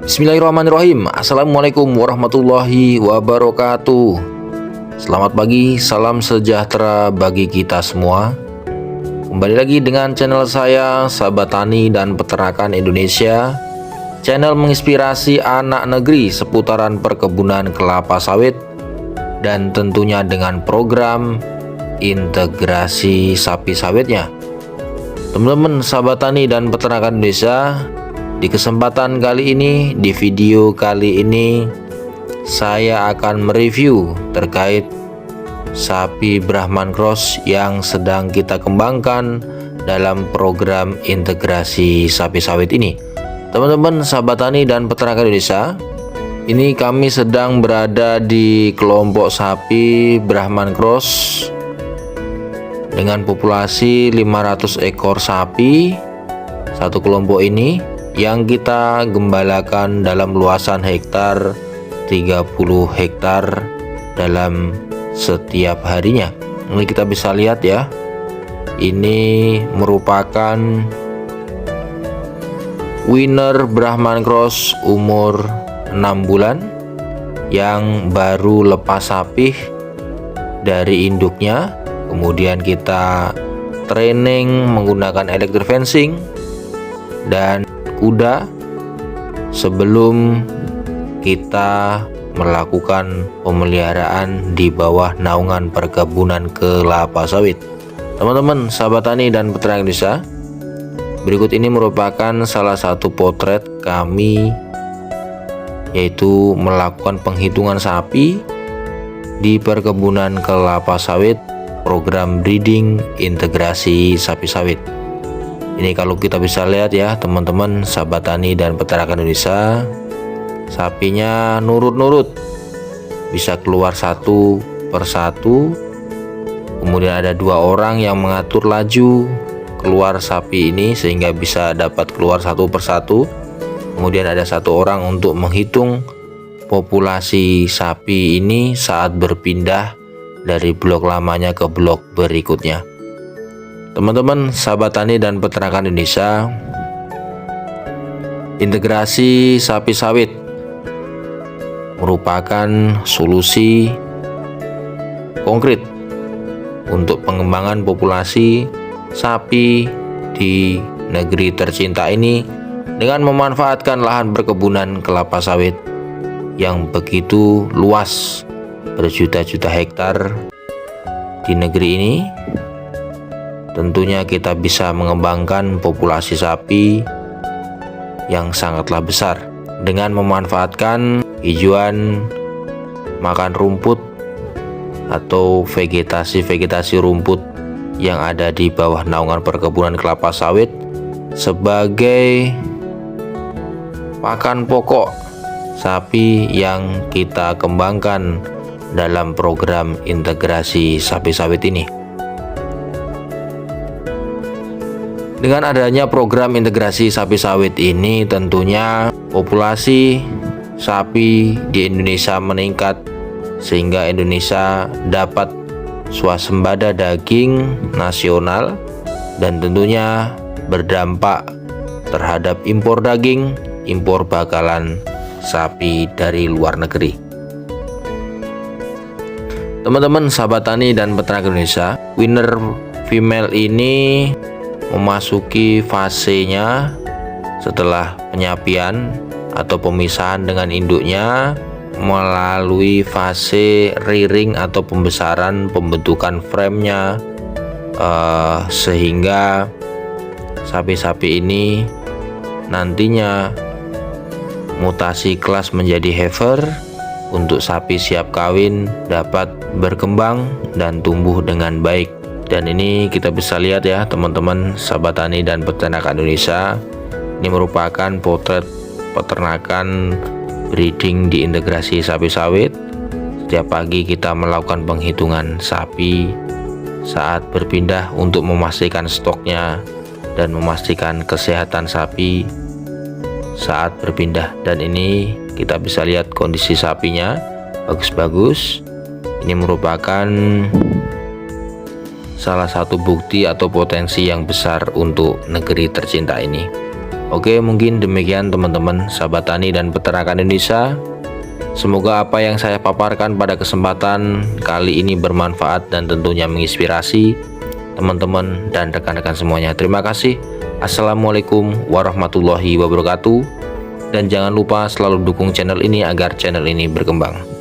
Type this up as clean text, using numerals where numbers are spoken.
Bismillahirrahmanirrahim. Assalamualaikum warahmatullahi wabarakatuh. Selamat pagi, salam sejahtera bagi kita semua. Kembali lagi dengan channel saya, Sahabat Tani dan Peternakan Indonesia. Channel menginspirasi anak negeri seputaran perkebunan kelapa sawit dan tentunya dengan program integrasi sapi sawitnya. Teman-teman Sahabat Tani dan Peternakan Indonesia, di kesempatan kali ini, di video kali ini, saya akan mereview terkait sapi Brahman Cross yang sedang kita kembangkan dalam program integrasi sapi sawit ini. Teman-teman Sahabat Tani dan Peternakan Indonesia, ini kami sedang berada di kelompok sapi Brahman Cross dengan populasi 500 ekor sapi. Satu kelompok ini yang kita gembalakan dalam luasan hektar 30 hektar dalam setiap harinya. Ini kita bisa lihat ya, ini merupakan winner Brahman Cross umur 6 bulan yang baru lepas sapih dari induknya. Kemudian kita training menggunakan electric fencing dan kuda sebelum kita melakukan pemeliharaan di bawah naungan perkebunan kelapa sawit. Teman-teman Sahabat Tani dan Peternak Indonesia, berikut ini merupakan salah satu potret kami, yaitu melakukan penghitungan sapi di perkebunan kelapa sawit program breeding integrasi sapi sawit. Ini kalau kita bisa lihat ya teman-teman Sahabat Tani dan Peternakan Indonesia, sapinya nurut-nurut, bisa keluar satu persatu. Kemudian ada 2 orang yang mengatur laju keluar sapi ini sehingga bisa dapat keluar satu persatu. Kemudian ada 1 orang untuk menghitung populasi sapi ini saat berpindah dari blok lamanya ke blok berikutnya. Teman-teman Sahabat Tani dan Peternakan Indonesia, integrasi sapi sawit merupakan solusi konkret untuk pengembangan populasi sapi di negeri tercinta ini dengan memanfaatkan lahan perkebunan kelapa sawit yang begitu luas, berjuta-juta hektar di negeri ini. Tentunya kita bisa mengembangkan populasi sapi yang sangatlah besar dengan memanfaatkan hijauan, makan rumput atau vegetasi rumput yang ada di bawah naungan perkebunan kelapa sawit sebagai pakan pokok sapi yang kita kembangkan dalam program integrasi sapi sawit ini. Dengan adanya program integrasi sapi sawit ini, tentunya populasi sapi di Indonesia meningkat sehingga Indonesia dapat swasembada daging nasional dan tentunya berdampak terhadap impor daging, impor bakalan sapi dari luar negeri. Teman-teman Sahabat Tani dan Peternak Indonesia, winner female ini memasuki fasenya setelah penyapian atau pemisahan dengan induknya melalui fase rearing atau pembesaran pembentukan framenya, sehingga sapi-sapi ini nantinya mutasi kelas menjadi heifer untuk sapi siap kawin dapat berkembang dan tumbuh dengan baik. Dan ini kita bisa lihat ya teman-teman Sahabat Tani dan Peternakan Indonesia, ini merupakan potret peternakan breeding di integrasi sapi sawit. Setiap pagi kita melakukan penghitungan sapi saat berpindah untuk memastikan stoknya dan memastikan kesehatan sapi saat berpindah. Dan ini kita bisa lihat kondisi sapinya bagus-bagus. Ini merupakan salah satu bukti atau potensi yang besar untuk negeri tercinta ini. Oke, mungkin demikian teman-teman sahabat tani dan peternakan Indonesia. Semoga apa yang saya paparkan pada kesempatan kali ini bermanfaat dan tentunya menginspirasi teman-teman dan rekan-rekan semuanya. Terima kasih. Assalamualaikum warahmatullahi wabarakatuh. Dan jangan lupa selalu dukung channel ini agar channel ini berkembang.